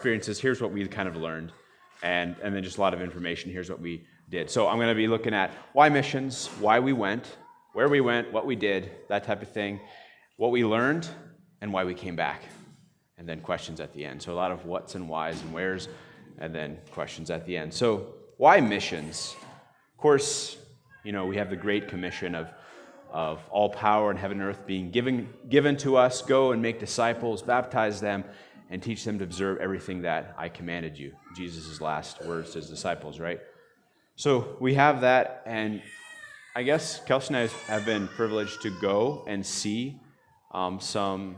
experiences, here's what we kind of learned, and then just a lot of information, here's what we did. So I'm going to be looking at why missions, why we went, where we went, what we did, that type of thing, what we learned, and why we came back, and then questions at the end. So a lot of what's and whys and wheres, and then questions at the end. So why missions? Of course, we have the Great Commission of all power in heaven and earth being given to us. Go and make disciples, baptize them, and teach them to observe everything that I commanded you. Jesus' last words to his disciples, right? So we have that, and I guess Kelsey and I have been privileged to go and see some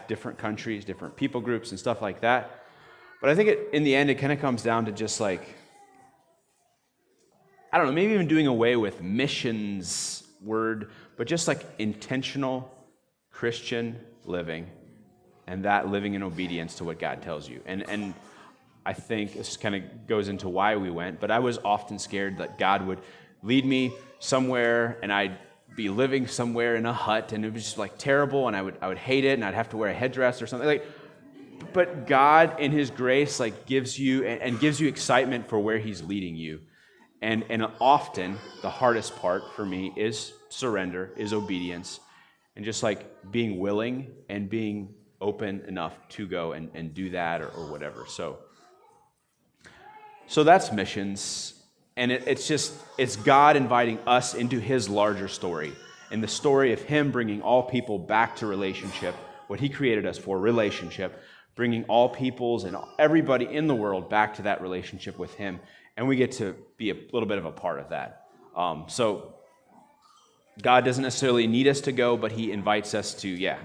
different countries, different people groups, and stuff like that. But I think in the end, it kind of comes down to just like, I don't know, maybe even doing away with missions word, but just like intentional Christian living, and that living in obedience to what God tells you. And I think this kind of goes into why we went, but I was often scared that God would lead me somewhere and I'd be living somewhere in a hut and it was just like terrible and I would hate it and I'd have to wear a headdress or something. But God in his grace gives you excitement for where he's leading you. And often the hardest part for me is surrender, is obedience, and just being willing and being open enough to go and do that or whatever. So that's missions, and it's God inviting us into his larger story, and the story of him bringing all people back to relationship, what he created us for, relationship, bringing all peoples and everybody in the world back to that relationship with him, and we get to be a little bit of a part of that. So God doesn't necessarily need us to go, but he invites us to,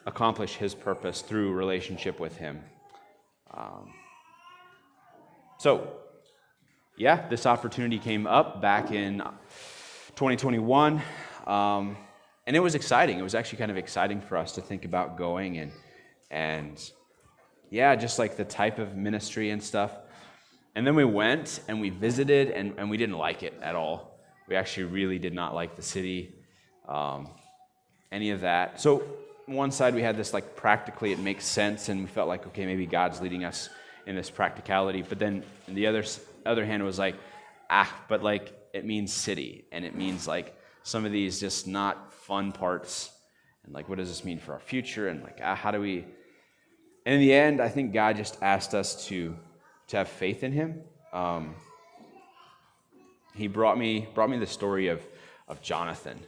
accomplish his purpose through relationship with him. This opportunity came up back in 2021, and it was exciting. It was actually kind of exciting for us to think about going and just the type of ministry and stuff. And then we went and we visited, and we didn't like it at all. We actually really did not like the city, any of that. So on one side we had this practically it makes sense, and we felt like, okay, maybe God's leading us in this practicality. But then on the other hand, it was but it means city, and it means some of these just not fun parts, and what does this mean for our future, and how do we? And in the end, I think God just asked us to have faith in him. He brought me the story of Jonathan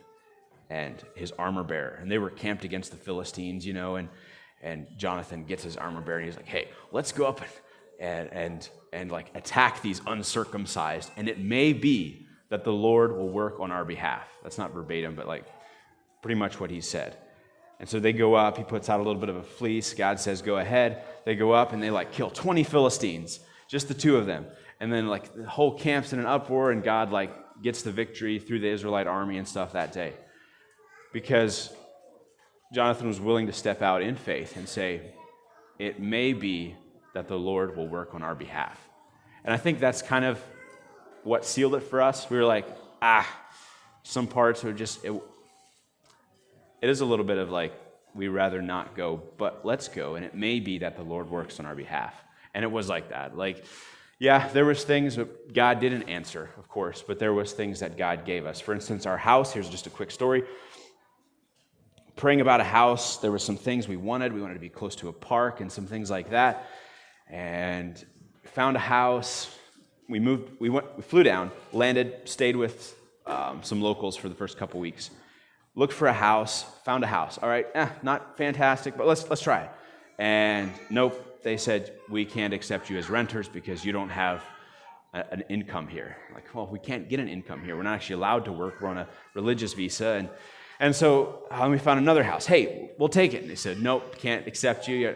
and his armor bearer, and they were camped against the Philistines, and Jonathan gets his armor bearer, and he's like, hey, let's go up and attack these uncircumcised, and it may be that the Lord will work on our behalf. That's not verbatim, but pretty much what he said. And so they go up, he puts out a little bit of a fleece, God says, go ahead. They go up and they kill 20 Philistines, just the two of them. And then the whole camp's in an uproar, and God gets the victory through the Israelite army and stuff that day. Because Jonathan was willing to step out in faith and say, it may be that the Lord will work on our behalf. And I think that's kind of what sealed it for us. We were some parts are just, it is a little bit of we'd rather not go, but let's go, and it may be that the Lord works on our behalf. And it was like that. There was things that God didn't answer, of course, but there was things that God gave us. For instance, our house, here's just a quick story. Praying about a house, there were some things we wanted. We wanted to be close to a park and some things like that. And found a house. We flew down, landed, stayed with some locals for the first couple weeks. Looked for a house, found a house. All right, not fantastic, but let's try it. And nope. They said, we can't accept you as renters because you don't have an income here. Well, we can't get an income here. We're not actually allowed to work. We're on a religious visa. And so we found another house. Hey, we'll take it. And they said, nope, can't accept you.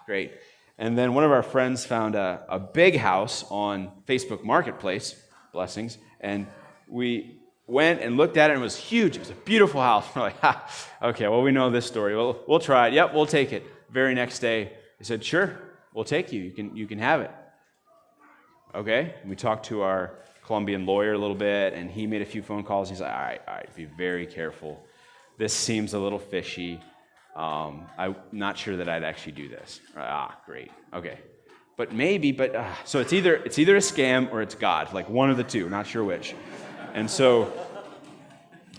Great. And then one of our friends found a big house on Facebook Marketplace, blessings, and we went and looked at it, and it was huge. It was a beautiful house. We're okay, well, we know this story. We'll try it. Yep, we'll take it. Very next day, they said, sure. We'll take you. You can have it. Okay. We talked to our Colombian lawyer a little bit, and he made a few phone calls. He's like, all right, be very careful. This seems a little fishy. I'm not sure that I'd actually do this. Great. Okay. But maybe, so it's either a scam or it's God, like one of the two, not sure which. And so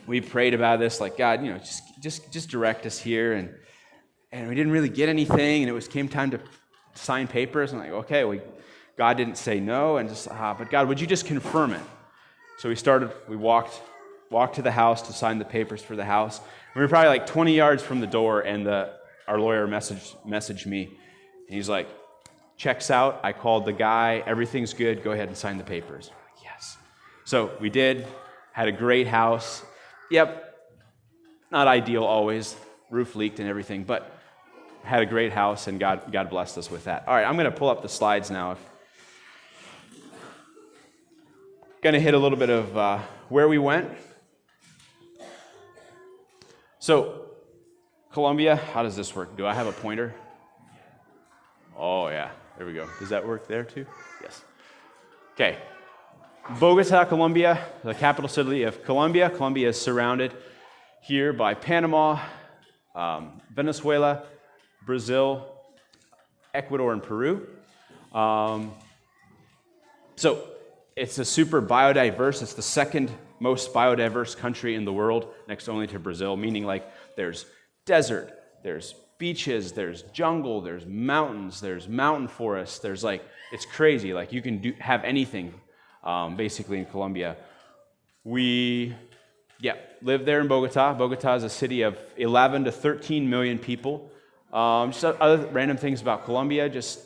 we prayed about this, like, God, just direct us here. And we didn't really get anything, and it came time to sign papers. And I'm like, okay, God didn't say no, and but God, would you just confirm it? So we walked to the house to sign the papers for the house. We were probably like 20 yards from the door, and our lawyer messaged me, and he's like, checks out. I called the guy. Everything's good. Go ahead and sign the papers. I'm like, yes. So we did. Had a great house. Yep. Not ideal always. Roof leaked and everything, but had a great house, and God blessed us with that. All right, I'm going to pull up the slides now. Going to hit a little bit of where we went. So, Colombia, how does this work? Do I have a pointer? Oh, yeah. There we go. Does that work there too? Yes. Okay. Bogota, Colombia, the capital city of Colombia. Colombia is surrounded here by Panama, Venezuela, Brazil, Ecuador, and Peru. So it's a super biodiverse. It's the second most biodiverse country in the world, next only to Brazil, meaning like there's desert, there's beaches, there's jungle, there's mountains, there's mountain forests, there's it's crazy. Like you can have anything basically in Colombia. We live there in Bogota. Bogota is a city of 11 to 13 million people. Just other random things about Colombia, just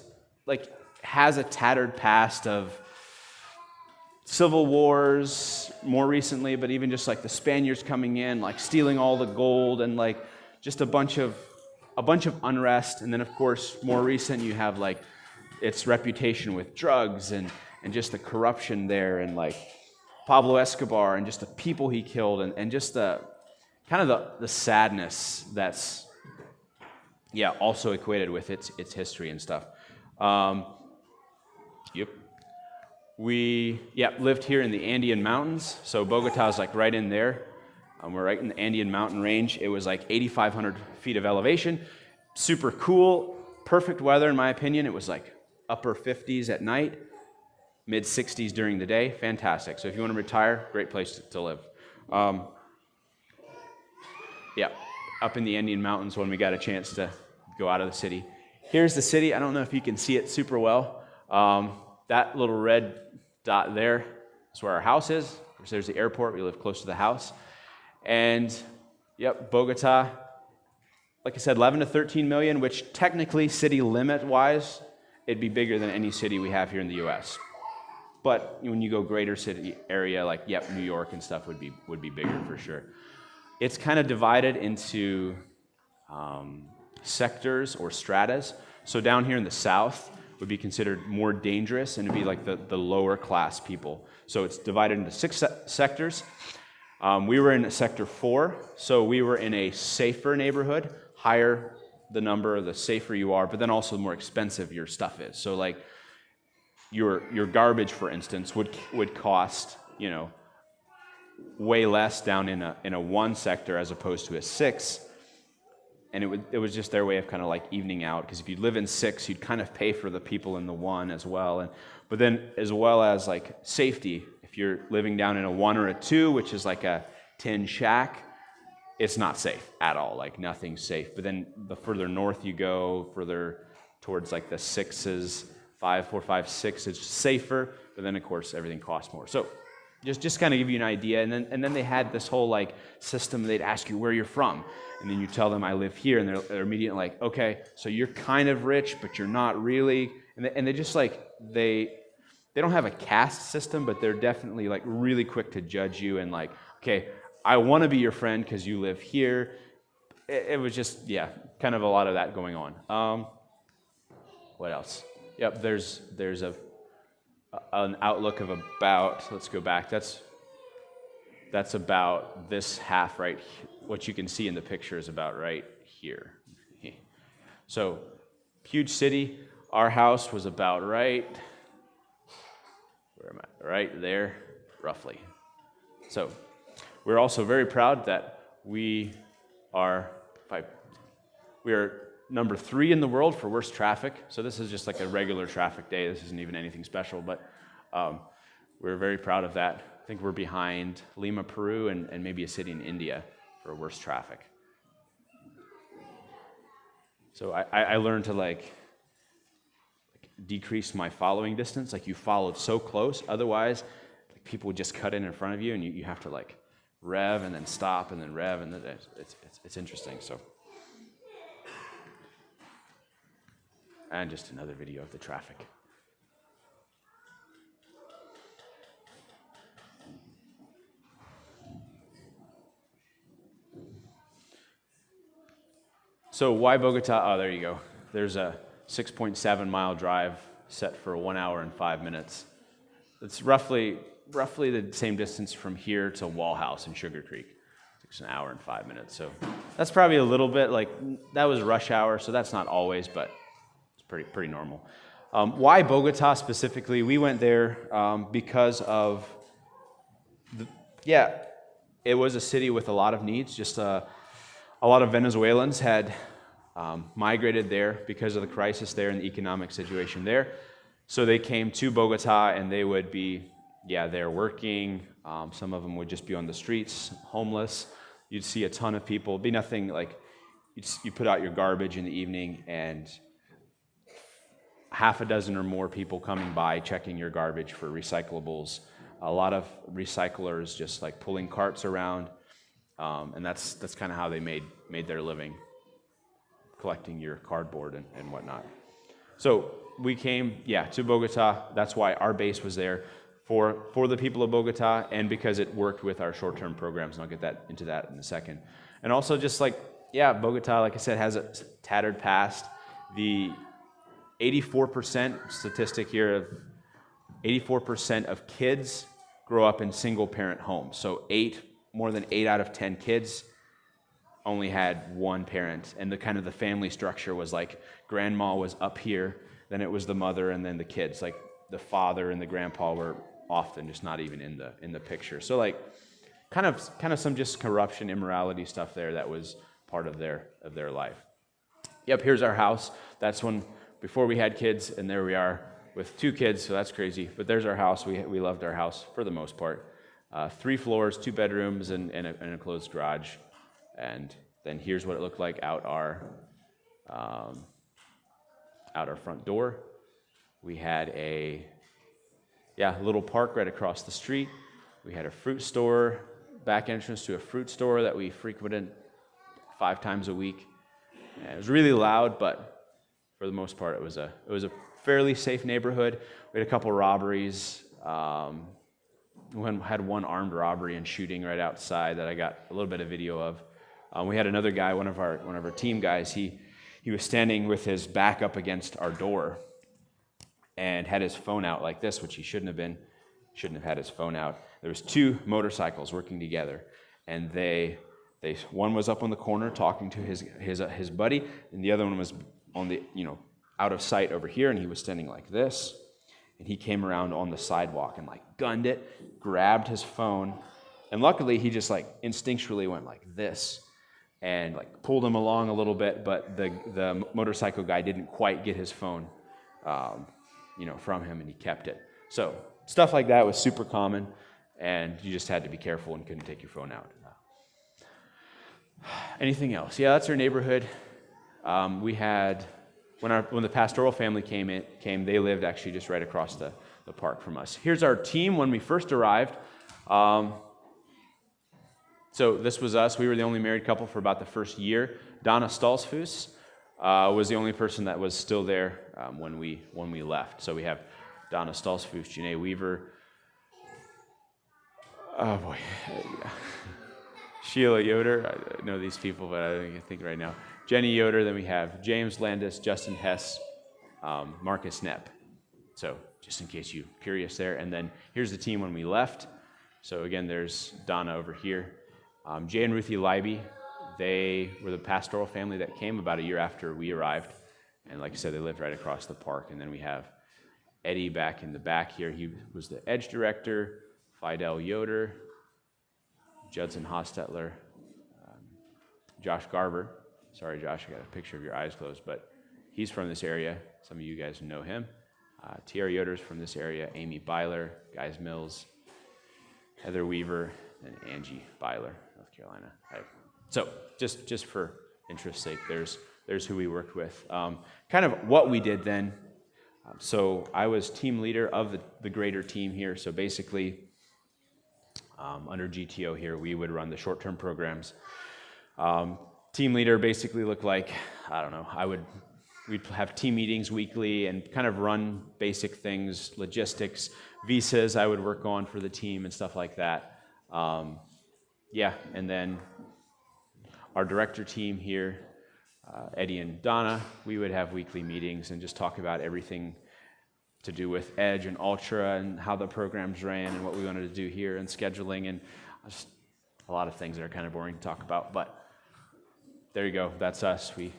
has a tattered past of civil wars more recently, but even just the Spaniards coming in, stealing all the gold, and just a bunch of unrest. And then of course more recent you have its reputation with drugs and just the corruption there, and Pablo Escobar and just the people he killed, and just the kind of the sadness that's also equated with its history and stuff. We lived here in the Andean Mountains, so Bogota is right in there. We're right in the Andean mountain range. It was 8,500 feet of elevation. Super cool, perfect weather in my opinion. It was upper 50s at night, mid 60s during the day. Fantastic. So if you want to retire, great place to live. Up in the Andean Mountains when we got a chance to go out of the city. Here's the city. I don't know if you can see it super well. That little red dot there is where our house is. Of course, there's the airport. We live close to the house. And, Bogota, like I said, 11 to 13 million, which technically city limit-wise, it'd be bigger than any city we have here in the U.S. But when you go greater city area, New York and stuff would be bigger for sure. It's kind of divided into sectors or stratas. So down here in the south would be considered more dangerous, and it'd be the lower class people. So it's divided into 6 sectors. We were in sector 4, so we were in a safer neighborhood. Higher the number, the safer you are, but then also the more expensive your stuff is. So your garbage, for instance, would cost way less down in a 1 sector as opposed to a 6. And it was just their way of kind of evening out, because if you live in 6, you'd kind of pay for the people in the 1 as well. But then as well as safety, if you're living down in a 1 or a 2, which is a tin shack, it's not safe at all. Nothing's safe. But then the further north you go, further towards the 6s, 5, 4, 5, 6, it's safer. But then of course everything costs more. So just kind of give you an idea. And then they had this whole system. They'd ask you where you're from, and then you tell them I live here, and they're immediately okay, so you're kind of rich, but you're not really. And they just they don't have a caste system, but they're definitely really quick to judge you, and okay, I want to be your friend because you live here. It was just kind of a lot of that going on. What else? Yep, there's an outlook of about, let's go back, that's about this half right here. What you can see in the picture is about right here. So, huge city. Our house was about right there, roughly. So, we're also very proud that we are, We are number 3 in the world for worst traffic. So this is just like a regular traffic day. This isn't even anything special, but we're very proud of that. I think we're behind Lima, Peru, and maybe a city in India for worst traffic. So I learned to like decrease my following distance. Like you followed so close, otherwise like people would just cut in front of you, and you have to like rev and then stop and then rev, and then it's interesting. So, and just another video of the traffic. So why Bogota? Oh, there you go. There's a 6.7 mile drive set for 1 hour and 5 minutes. It's roughly the same distance from here to Wall House in Sugar Creek. It's an hour and 5 minutes. So that's probably a little bit like, that was rush hour, so that's not always, but it's pretty normal. Why Bogota specifically? We went there because of, it was a city with a lot of needs. Just a lot of Venezuelans had migrated there because of the crisis there and the economic situation there. So they came to Bogota, and they would be, there working. Some of them would just be on the streets, homeless. You'd see a ton of people. It'd be nothing like, you put out your garbage in the evening, and half a dozen or more people coming by checking your garbage for recyclables. A lot of recyclers just like pulling carts around, and that's kind of how they made their living, collecting your cardboard and whatnot. So we came, to Bogota. That's why our base was there for the people of Bogota, and because it worked with our short-term programs, and I'll get into that in a second. And also just like, Bogota, like I said, has a tattered past. The 84% statistic here of 84% of kids grow up in single-parent homes. So more than 8 out of 10 kids only had one parent, and the family structure was like grandma was up here, then it was the mother, and then the kids. Like the father and the grandpa were often just not even in the picture. So like kind of some just corruption, immorality stuff there that was part of their life. Yep, here's our house. That's before we had kids, and there we are with 2 kids, so that's crazy. But there's our house. We loved our house for the most part. 3 floors, 2 bedrooms, and a closed garage. And then here's what it looked like out our front door. We had a little park right across the street. We had a fruit store, back entrance to a fruit store that we frequented 5 times a week. And it was really loud, but for the most part, it was a fairly safe neighborhood. We had a couple robberies. We had one armed robbery and shooting right outside that I got a little bit of video of. We had another guy, one of our team guys. He was standing with his back up against our door and had his phone out like this, which he shouldn't have had his phone out. There was 2 motorcycles working together, and one was up on the corner talking to his buddy, and the other one was on the out of sight over here, and he was standing like this. And he came around on the sidewalk and like gunned it, grabbed his phone, and luckily he just like instinctually went like this and like pulled him along a little bit, but the motorcycle guy didn't quite get his phone from him, and he kept it. So stuff like that was super common, and you just had to be careful and couldn't take your phone out. Anything else? Yeah, that's our neighborhood. We had when the pastoral family came, they lived actually just right across the park from us. Here's our team when we first arrived. So this was us. We were the only married couple for about the first year. Donna Stolzfuss was the only person that was still there when we left. So we have Donna Stolzfuss, Janae Weaver. Oh boy, Sheila Yoder. I know these people, but I don't think right now. Jenny Yoder. Then we have James Landis, Justin Hess, Marcus Knepp. So just in case you're curious there. And then here's the team when we left. So again, there's Donna over here. Jay and Ruthie Leiby, they were the pastoral family that came about a year after we arrived. And like I said, they lived right across the park. And then we have Eddie back in the back here. He was the Edge director. Fidel Yoder, Judson Hostetler, Josh Garver. Sorry, Josh, I got a picture of your eyes closed, but he's from this area. Some of you guys know him. T.R. Yoder's from this area. Amy Byler, Guys Mills, Heather Weaver, and Angie Byler, North Carolina. So just for interest's sake, there's who we worked with. Kind of what we did then. So I was team leader of the greater team here. So basically, under GTO here, we would run the short-term programs. Team leader basically looked like, I don't know, we'd have team meetings weekly and kind of run basic things, logistics, visas I would work on for the team and stuff like that. And then our director team here, Eddie and Donna, we would have weekly meetings and just talk about everything to do with Edge and Ultra and how the programs ran and what we wanted to do here and scheduling and just a lot of things that are kind of boring to talk about. But there you go. That's us. We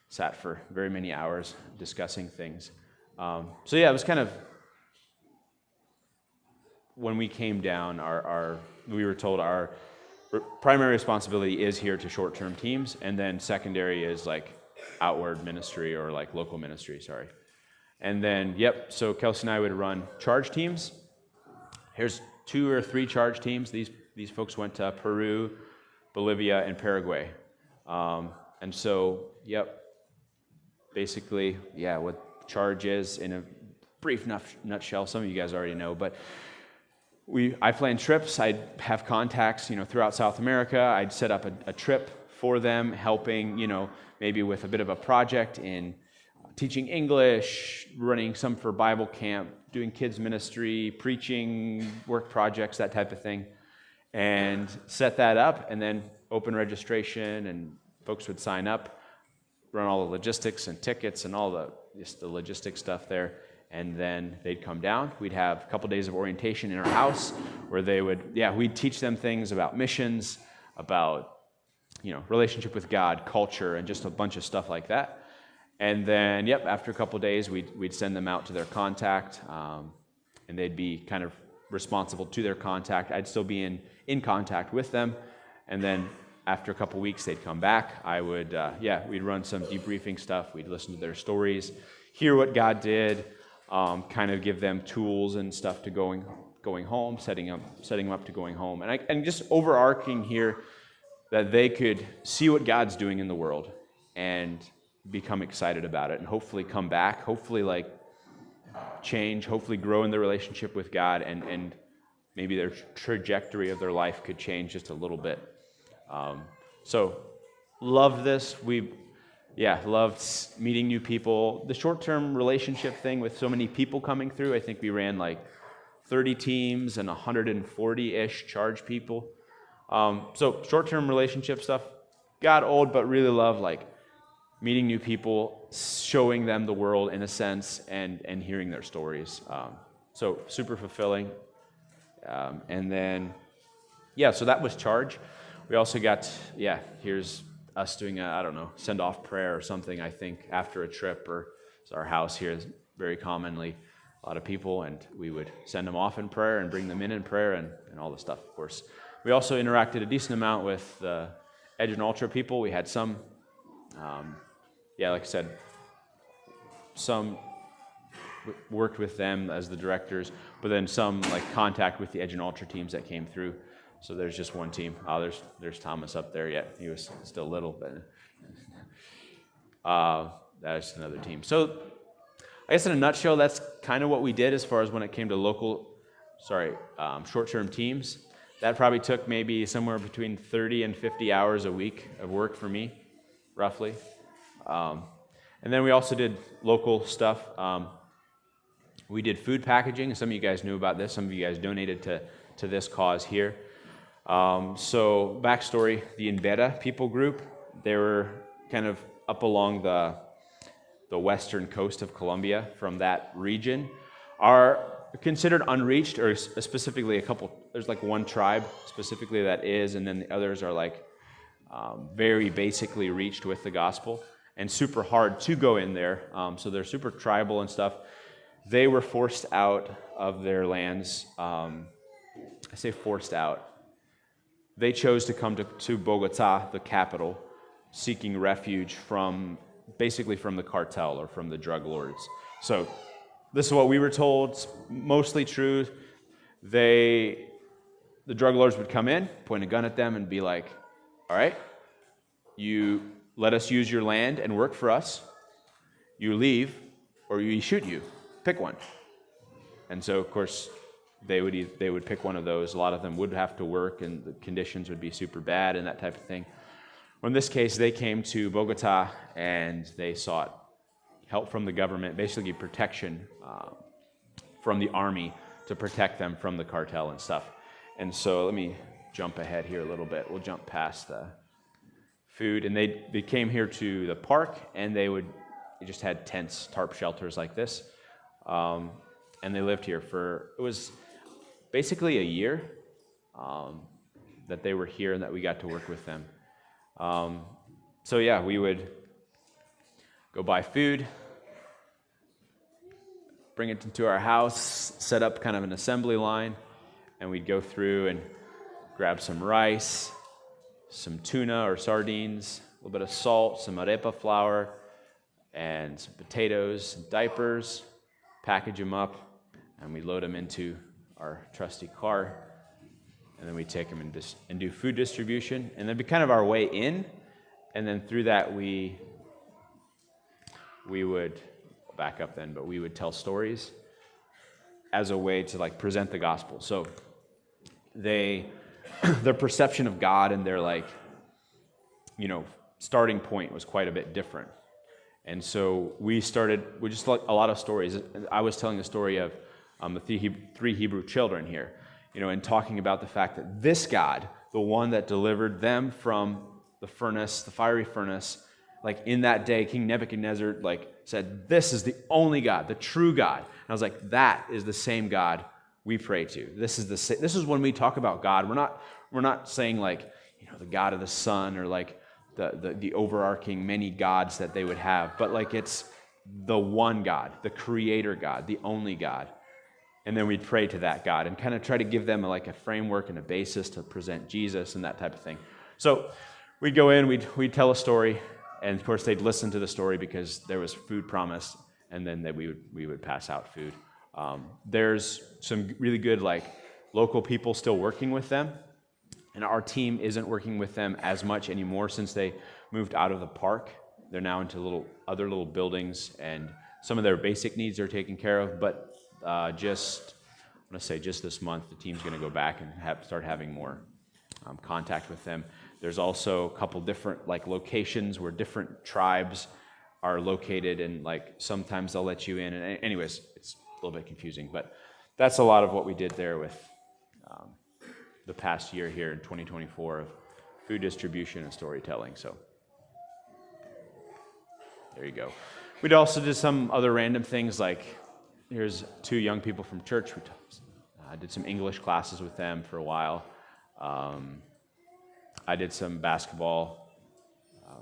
sat for very many hours discussing things. It was kind of, when we came down, we were told our primary responsibility is here to short-term teams, and then secondary is like outward ministry or like local ministry, sorry. And then, so Kelsey and I would run charge teams. Here's 2 or 3 charge teams. These folks went to Peru, Bolivia, and Paraguay. Basically, what charge is in a brief nutshell. Some of you guys already know, but I planned trips. I'd have contacts, throughout South America. I'd set up a trip for them, helping, maybe with a bit of a project in teaching English, running some for Bible camp, doing kids ministry, preaching, work projects, that type of thing, and set that up, and then open registration, and folks would sign up, run all the logistics and tickets and all the logistic stuff there. And then they'd come down. We'd have a couple days of orientation in our house where we'd teach them things about missions, about, relationship with God, culture, and just a bunch of stuff like that. And then, after a couple days, we'd send them out to their contact, and they'd be kind of responsible to their contact. I'd still be in contact with them. And then after a couple weeks, they'd come back. We'd run some debriefing stuff. We'd listen to their stories, hear what God did, kind of give them tools and stuff to going home, setting them up to going home, and just overarching here that they could see what God's doing in the world and become excited about it, and hopefully come back, hopefully change, hopefully grow in their relationship with God, and maybe their trajectory of their life could change just a little bit. Love this. Loved meeting new people. The short-term relationship thing with so many people coming through, I think we ran 30 teams and 140-ish charge people. Short-term relationship stuff got old, but really love meeting new people, showing them the world in a sense, and hearing their stories. Super fulfilling. And then, so that was charge. We also got, here's us doing send-off prayer or something, I think, after a trip, or our house here is very commonly a lot of people, and we would send them off in prayer and bring them in prayer and all the stuff, of course. We also interacted a decent amount with the Edge and Ultra people. We had some, like I said, some worked with them as the directors, but then some contact with the Edge and Ultra teams that came through. So there's just one team. Oh, there's Thomas up there yet. He was still little, but that's another team. So I guess in a nutshell, that's kind of what we did as far as when it came to short-term teams. That probably took maybe somewhere between 30 and 50 hours a week of work for me, roughly. And then we also did local stuff. We did food packaging. Some of you guys knew about this. Some of you guys donated to this cause here. Backstory, the Inbera people group, they were kind of up along the western coast of Colombia from that region, are considered unreached, or specifically there's one tribe specifically that is, and then the others are very basically reached with the gospel, and super hard to go in there, so they're super tribal and stuff. They were forced out of their lands. I say forced out. They chose to come to Bogota, the capital, seeking refuge basically from the cartel or from the drug lords. So this is what we were told. It's mostly true. The drug lords would come in, point a gun at them, and be like, all right, you let us use your land and work for us. You leave, or we shoot you. Pick one. And so, of course, they would pick one of those. A lot of them would have to work, and the conditions would be super bad and that type of thing. Well, in this case, they came to Bogota, and they sought help from the government, basically protection from the army to protect them from the cartel and stuff. And so let me jump ahead here a little bit. We'll jump past the food. And they came here to the park, and they just had tents, tarp shelters like this. And they lived here it was basically a year that they were here and that we got to work with them. So yeah, we would go buy food, bring it into our house, set up kind of an assembly line, and we'd go through and grab some rice, some tuna or sardines, a little bit of salt, some arepa flour, and some potatoes, some diapers, package them up, and we load them into our trusty car, and then we take them and do food distribution, and that'd be kind of our way in, and then through that we would back up then, but we would tell stories as a way to like present the gospel. So their perception of God and their starting point was quite a bit different. And so we just like a lot of stories. I was telling the story of the three Hebrew children here, and talking about the fact that this God, the one that delivered them from the fiery furnace, like in that day, King Nebuchadnezzar said, this is the only God, the true God. And I was like, that is the same God we pray to. This is when we talk about God. We're not saying the God of the sun or the overarching many gods that they would have, but it's the one God, the creator God, the only God. And then we'd pray to that God and kind of try to give them a framework and a basis to present Jesus and that type of thing. So we'd go in, we'd tell a story, and of course they'd listen to the story because there was food promised, and then we would pass out food. There's some really good local people still working with them, and our team isn't working with them as much anymore since they moved out of the park. They're now into other little buildings, and some of their basic needs are taken care of, but just this month, the team's going to go back and start having more contact with them. There's also a couple different locations where different tribes are located, and sometimes they'll let you in. And anyways, it's a little bit confusing, but that's a lot of what we did there with the past year here in 2024 of food distribution and storytelling. So there you go. We'd also did some other random things here's two young people from church. I did some English classes with them for a while. I did some basketball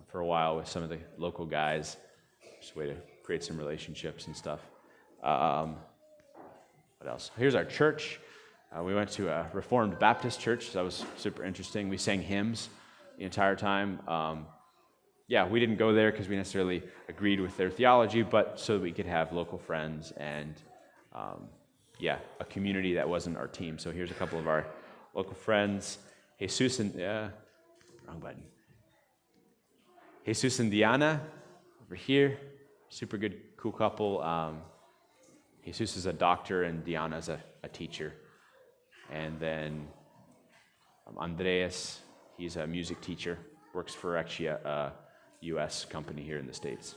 for a while with some of the local guys. Just a way to create some relationships and stuff. What else? Here's our church. We went to a Reformed Baptist church. So that was super interesting. We sang hymns the entire time. We didn't go there because we necessarily agreed with their theology, but so that we could have local friends and, a community that wasn't our team. So here's a couple of our local friends. Jesus and Diana over here. Super good, cool couple. Jesus is a doctor and Diana's a teacher. And then Andreas, he's a music teacher, works for actually a U.S. company here in the States.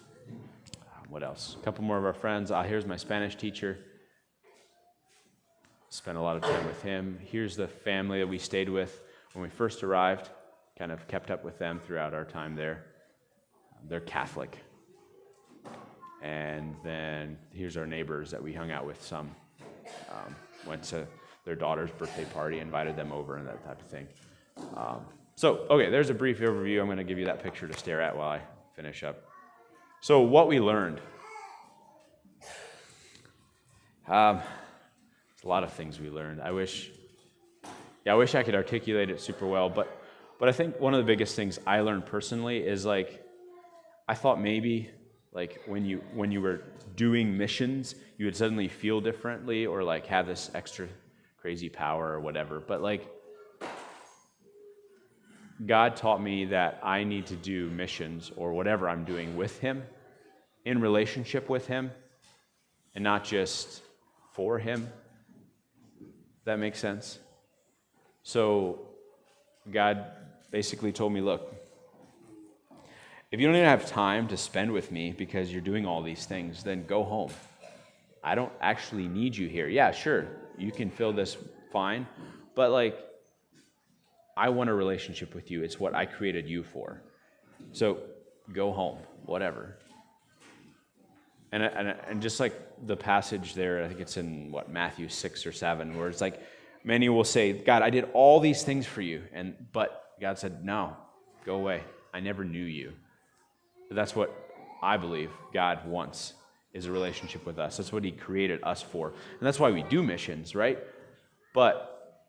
What else? A couple more of our friends. Here's my Spanish teacher. Spent a lot of time with him. Here's the family that we stayed with when we first arrived. Kind of kept up with them throughout our time there. They're Catholic. And then here's our neighbors that we hung out with some. Went to their daughter's birthday party, invited them over and that type of thing. Okay, there's a brief overview. I'm going to give you that picture to stare at while I finish up. So what we learned. It's a lot of things we learned. I wish I could articulate it super well, but But I think one of the biggest things I learned personally is like, I thought maybe like when you were doing missions, you would suddenly feel differently or like have this extra crazy power or whatever. But like God taught me that I need to do missions or whatever I'm doing with him, in relationship with him, and not just for him. That makes sense? So God basically told me, look, if you don't even have time to spend with me because you're doing all these things, then go home. I don't actually need you here. Yeah, sure, you can fill this fine, but like, I want a relationship with you. It's what I created you for. So go home, whatever. And just like the passage there, I think it's in Matthew 6 or 7, where it's like many will say, God, I did all these things for you, but God said, no, go away. I never knew you. But that's what I believe God wants, is a relationship with us. That's what he created us for. And that's why we do missions, right? But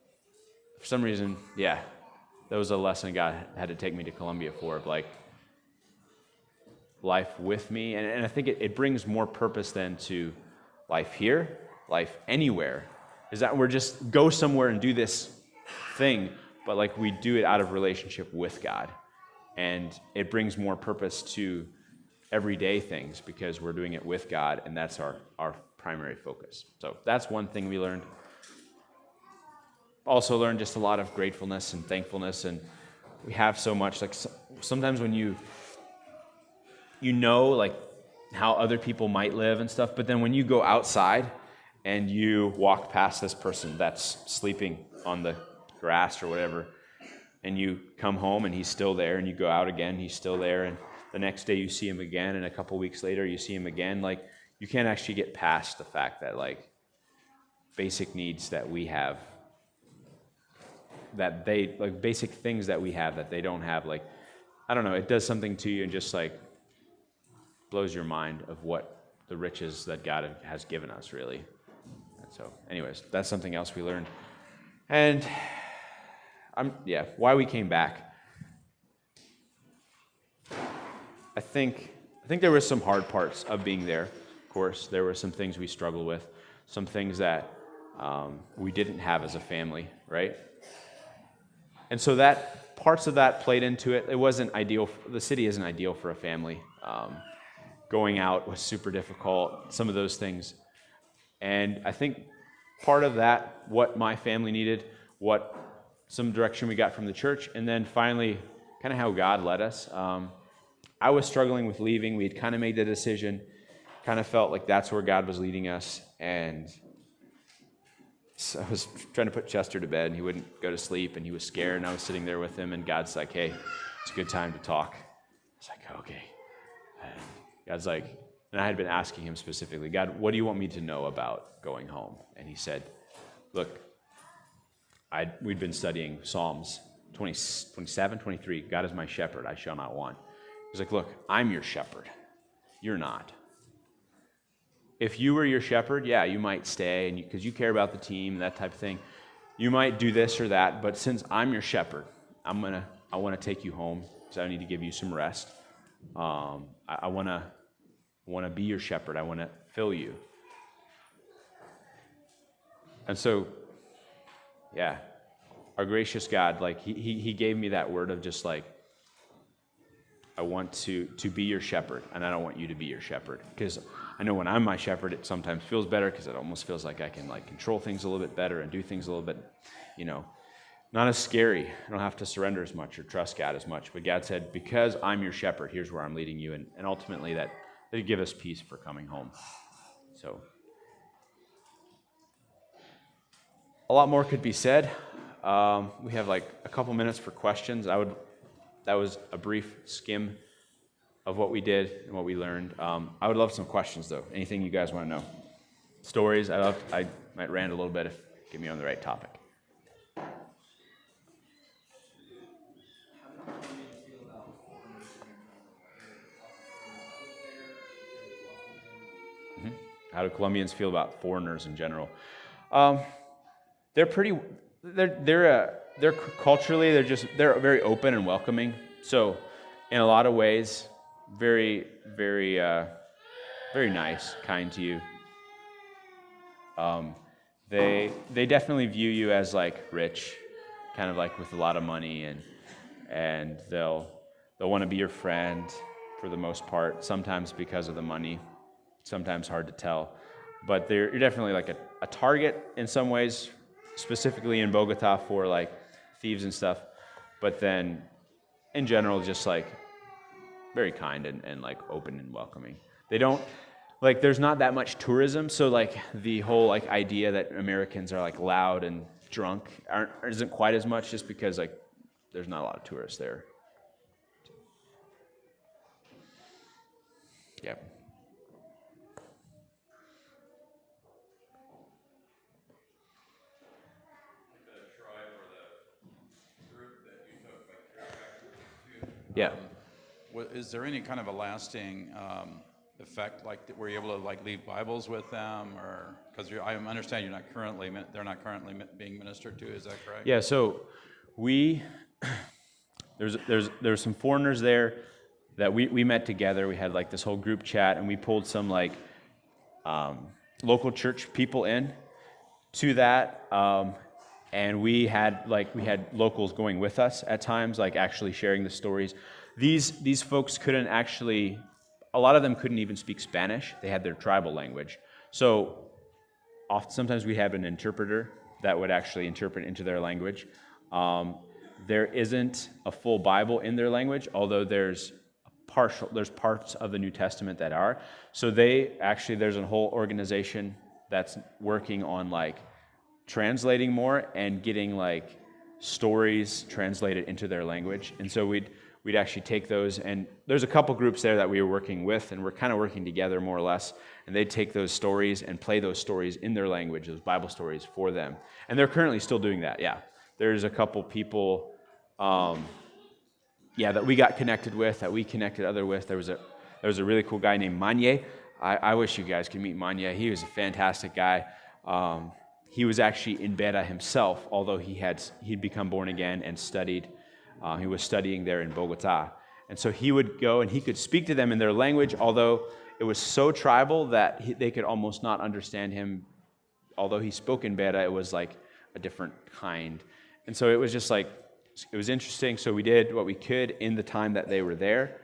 for some reason, yeah, that was a lesson God had to take me to Colombia for, of like life with me. And I think it brings more purpose than to life here, life anywhere. Is that we're just go somewhere and do this thing, but like we do it out of relationship with God. And it brings more purpose to everyday things because we're doing it with God, and that's our primary focus. So that's one thing we learned. Also learned just a lot of gratefulness and thankfulness, and we have so much. Like sometimes when you know like how other people might live and stuff, but then when you go outside and you walk past this person that's sleeping on the grass or whatever, and you come home and he's still there, and you go out again, he's still there, and the next day you see him again, and a couple weeks later you see him again, like you can't actually get past the fact that like basic needs that we have, that they, like basic things that we have that they don't have, like, I don't know, it does something to you and just like blows your mind of what the riches that God has given us, really. And so anyways, that's something else we learned. And why we came back. I think there were some hard parts of being there. Of course, there were some things we struggled with, some things that we didn't have as a family, right? And so that parts of that played into it. It wasn't ideal. The city isn't ideal for a family. Going out was super difficult, some of those things. And I think part of that, what my family needed, what some direction we got from the church, and then finally kind of how God led us. I was struggling with leaving. We had kind of made the decision, kind of felt like that's where God was leading us. And so I was trying to put Chester to bed, and he wouldn't go to sleep, and he was scared, and I was sitting there with him, and God's like, hey, it's a good time to talk. I was like, okay. And God's like, and I had been asking him specifically, God, what do you want me to know about going home? And he said, look, we'd been studying Psalms 27, 23. God is my shepherd, I shall not want. He's like, look, I'm your shepherd. You're not. If you were your shepherd, yeah, you might stay, and because you care about the team and that type of thing. You might do this or that, but since I'm your shepherd, I want to take you home because I need to give you some rest. I want to be your shepherd. I want to fill you. And so, yeah, our gracious God, like he gave me that word of just like, I want to be your shepherd, and I don't want you to be your shepherd. Because I know when I'm my shepherd, it sometimes feels better because it almost feels like I can like control things a little bit better and do things a little bit, not as scary. I don't have to surrender as much or trust God as much. But God said, because I'm your shepherd, here's where I'm leading you. And ultimately that would give us peace for coming home. So a lot more could be said. We have like a couple minutes for questions. That was a brief skim of what we did and what we learned. I would love some questions, though. Anything you guys want to know? Stories? I might rant a little bit if get me on the right topic. How do Colombians feel about foreigners in general? they're culturally they're very open and welcoming. So in a lot of ways, very very nice, kind to you. They definitely view you as like rich, kind of like with a lot of money, and they'll want to be your friend for the most part. Sometimes because of the money, sometimes hard to tell, but you're definitely like a target in some ways, specifically in Bogota for like thieves and stuff. But then in general, just like very kind and like open and welcoming. They don't like there's not that much tourism, so like the whole like idea that Americans are like loud and drunk isn't quite as much, just because like there's not a lot of tourists there. Yeah. Yeah. Is there any kind of a lasting effect, like were you able to like leave Bibles with them, or because I understand they're not currently being ministered to? Is that correct? Yeah. So there's some foreigners there that we met together. We had like this whole group chat, and we pulled some like local church people in to that. And we had locals going with us at times, like actually sharing the stories. These folks couldn't actually, a lot of them couldn't even speak Spanish. They had their tribal language. So sometimes we have an interpreter that would actually interpret into their language. There isn't a full Bible in their language, although there's parts of the New Testament that are. So there's a whole organization that's working on like translating more and getting like stories translated into their language. And so we'd actually take those, and there's a couple groups there that we were working with, and we're kind of working together more or less, and they'd take those stories and play those stories in their language, those Bible stories for them. And they're currently still doing that, yeah. There's a couple people that we got connected with, that we connected other with. There was a really cool guy named Manye. I wish you guys could meet Manye. He was a fantastic guy. He was actually in Beta himself, although he'd become born again and studied. He was studying there in Bogota. And so he would go and he could speak to them in their language, although it was so tribal that they could almost not understand him. Although he spoke in Beta, it was like a different kind. And so it was just like, it was interesting. So we did what we could in the time that they were there,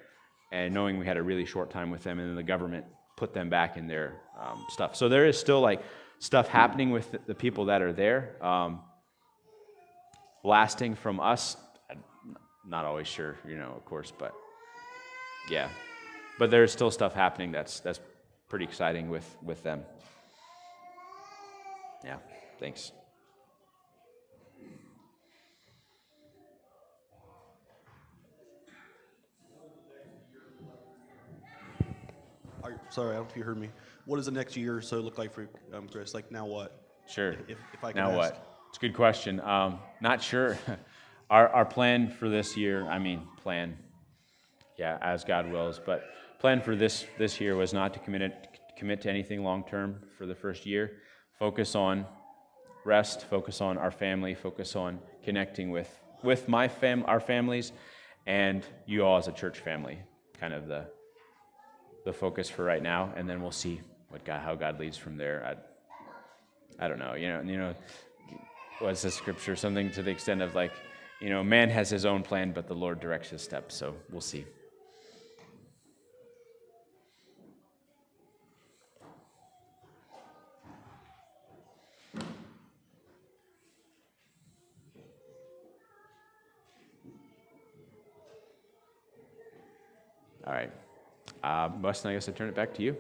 and knowing we had a really short time with them, and then the government put them back in their stuff. So there is still like stuff happening with the people that are there. Lasting from us, I'm not always sure, of course, but yeah. But there's still stuff happening that's pretty exciting with them. Yeah, thanks. Sorry, I don't know if you heard me. What does the next year or so look like for Chris? Like, now what? Sure. If I can now ask. What? It's a good question. Not sure. Our plan for this year, as God wills, but plan for this year was not to commit to anything long term for the first year. Focus on rest, focus on our family, focus on connecting with our families, and you all as a church family, kind of the focus for right now, and then we'll see how God leads from there. I don't know, what's the scripture? Something to the extent of like, man has his own plan, but the Lord directs his steps, so we'll see. All right. Weston, I guess I turn it back to you.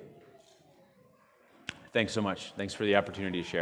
Thanks so much. Thanks for the opportunity to share.